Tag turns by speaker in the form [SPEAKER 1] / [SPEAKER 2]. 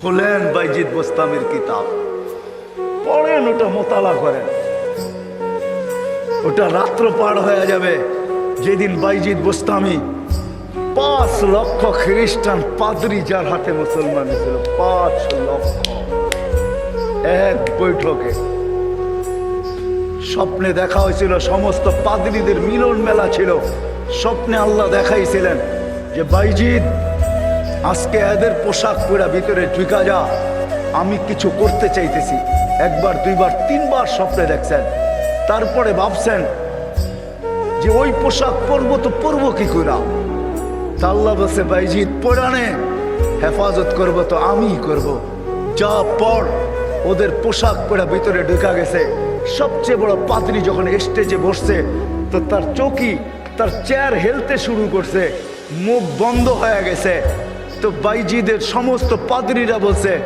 [SPEAKER 1] খুলেন বাইজিদ বোস্তামির কিতাব, পড়েন, ওটা মোতালা করেন। ওটা রাত্র পার হয়ে যাবে যেদিন বাইজিদ বোস্তামি 5 লক্ষ খ্রিস্টান পাদ্রী যার হাতে মুসলমান ছিল, 5 লক্ষ এক বৈঠকে। স্বপ্নে দেখা হয়েছিল, সমস্ত পাদ্রীদের মিলন মেলা ছিল। স্বপ্নে আল্লাহ দেখাইছিলেন যে বাইজিদ আজকে এদের পোশাক পরা ভিতরে ঢুকা যা, আমি কিছু করতে চাইতেছি। একবার, দুইবার, 3বার স্বপ্নে দেখছেন। তারপরে ভাবছেন যে ওই পোশাক পরবো তো পরবো কি করে। তা আল্লাহ বলছে বাইজিদ পরানে হেফাজত করবো তো আমিই করব। যা পর। ওদের পোশাক পরা ভিতরে ঢুকা গেছে। সবচেয়ে বড় পাদ্রী যখন স্টেজে বসছে তো তার চৌকি, তার চেয়ার হেলতে শুরু করছে, মুখ বন্ধ হয়ে গেছে। তো বাইজিদের সমস্ত পাদ্রীরা বলছে